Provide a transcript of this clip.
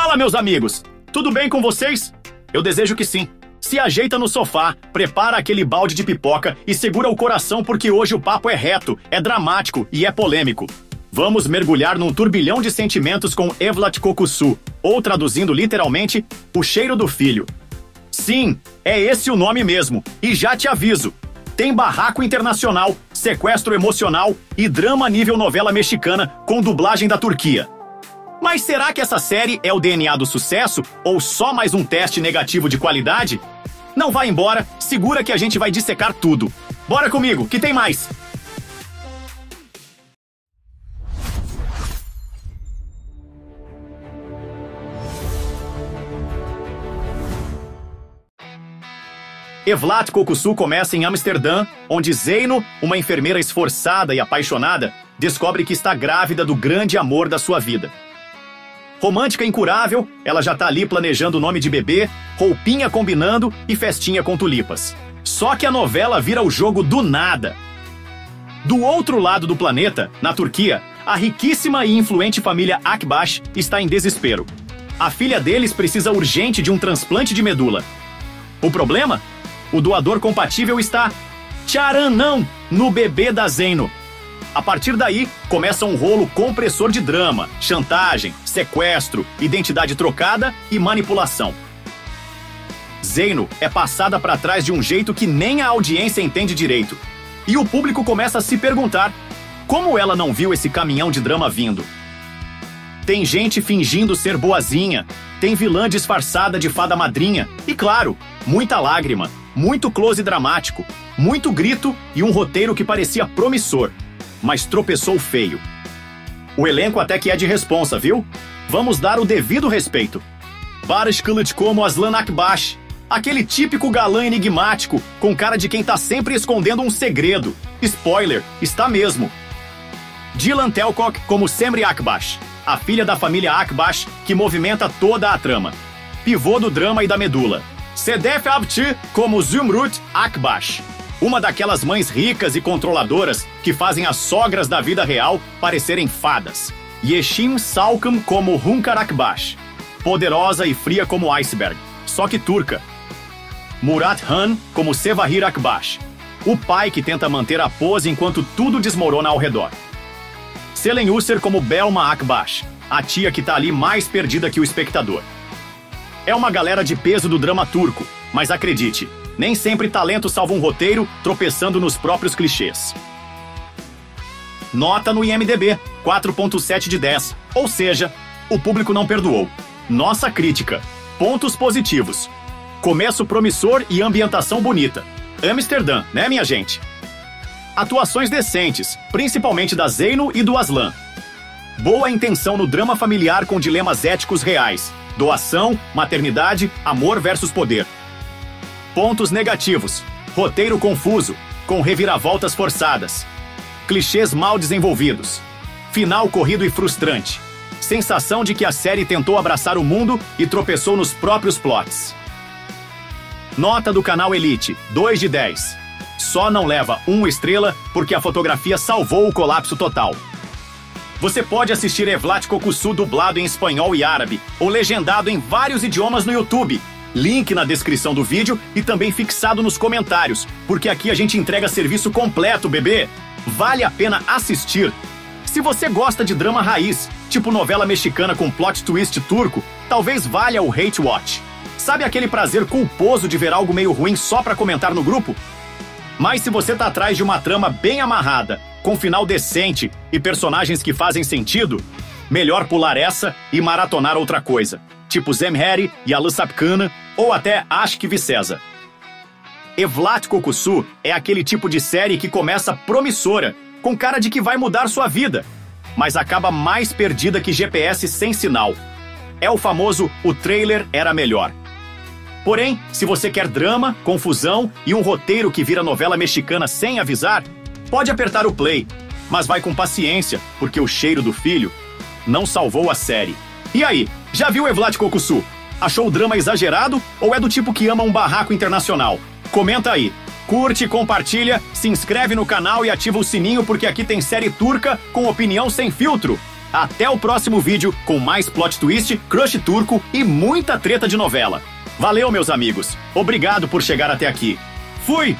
Fala, meus amigos! Tudo bem com vocês? Eu desejo que sim. Se ajeita no sofá, prepara aquele balde de pipoca e segura o coração porque hoje o papo é reto, é dramático e é polêmico. Vamos mergulhar num turbilhão de sentimentos com Evlat Kokussu, ou traduzindo literalmente, o cheiro do filho. Sim, é esse o nome mesmo, e já te aviso. Tem barraco internacional, sequestro emocional e drama nível novela mexicana com dublagem da Turquia. Mas será que essa série é o DNA do sucesso ou só mais um teste negativo de qualidade? Não vai embora, segura que a gente vai dissecar tudo. Bora comigo, que tem mais! Evlat Kokussu começa em Amsterdã, onde Zeino, uma enfermeira esforçada e apaixonada, descobre que está grávida do grande amor da sua vida. Romântica incurável, ela já tá ali planejando o nome de bebê, roupinha combinando e festinha com tulipas. Só que a novela vira o jogo do nada. Do outro lado do planeta, na Turquia, a riquíssima e influente família Akbaş está em desespero. A filha deles precisa urgente de um transplante de medula. O problema? O doador compatível está... tcharam, no bebê da Zeino. A partir daí, começa um rolo compressor de drama, chantagem, sequestro, identidade trocada e manipulação. Zeino é passada para trás de um jeito que nem a audiência entende direito. E o público começa a se perguntar como ela não viu esse caminhão de drama vindo. Tem gente fingindo ser boazinha, tem vilã disfarçada de fada madrinha e, claro, muita lágrima, muito close dramático, muito grito e um roteiro que parecia promissor, mas tropeçou feio. O elenco até que é de responsa, viu? Vamos dar o devido respeito. Barış Kılıç como Aslan Akbaş, aquele típico galã enigmático, com cara de quem tá sempre escondendo um segredo. Spoiler, está mesmo. Dilan Telkok como Semri Akbaş, a filha da família Akbaş que movimenta toda a trama. Pivô do drama e da medula. Sedef Abçı como Zümrüt Akbaş, uma daquelas mães ricas e controladoras que fazem as sogras da vida real parecerem fadas. Yeşim Salkım como Hünkar Akbaş, poderosa e fria como iceberg, só que turca. Murat Han como Sevahir Akbaş, o pai que tenta manter a pose enquanto tudo desmorona ao redor. Selen Yusser como Belma Akbaş, a tia que tá ali mais perdida que o espectador. É uma galera de peso do drama turco, mas acredite, nem sempre talento salva um roteiro tropeçando nos próprios clichês. Nota no IMDb, 4.7 de 10, ou seja, o público não perdoou. Nossa crítica, pontos positivos. Começo promissor e ambientação bonita. Amsterdã, né, minha gente? Atuações decentes, principalmente da Zeino e do Aslan. Boa intenção no drama familiar com dilemas éticos reais. Doação, maternidade, amor versus poder. Pontos negativos. Roteiro confuso, com reviravoltas forçadas. Clichês mal desenvolvidos. Final corrido e frustrante. Sensação de que a série tentou abraçar o mundo e tropeçou nos próprios plots. Nota do canal Elite, 2 de 10. Só não leva 1 estrela porque a fotografia salvou o colapso total. Você pode assistir Evlat Kokussu dublado em espanhol e árabe, ou legendado em vários idiomas no YouTube. Link na descrição do vídeo e também fixado nos comentários, porque aqui a gente entrega serviço completo, bebê. Vale a pena assistir. Se você gosta de drama raiz, tipo novela mexicana com plot twist turco, talvez valha o Hate Watch. Sabe aquele prazer culposo de ver algo meio ruim só pra comentar no grupo? Mas se você tá atrás de uma trama bem amarrada, com final decente e personagens que fazem sentido, melhor pular essa e maratonar outra coisa, tipo Zemheri, Yalı Sapkını ou até Aşk ve Seza. Evlat Kokussu é aquele tipo de série que começa promissora, com cara de que vai mudar sua vida, mas acaba mais perdida que GPS sem sinal. É o famoso "o trailer era melhor". Porém, se você quer drama, confusão e um roteiro que vira novela mexicana sem avisar, pode apertar o play, mas vai com paciência, porque o cheiro do filho não salvou a série. E aí, já viu Evlat Kokussu? Achou o drama exagerado ou é do tipo que ama um barraco internacional? Comenta aí. Curte, compartilha, se inscreve no canal e ativa o sininho porque aqui tem série turca com opinião sem filtro. Até o próximo vídeo com mais plot twist, crush turco e muita treta de novela. Valeu, meus amigos. Obrigado por chegar até aqui. Fui!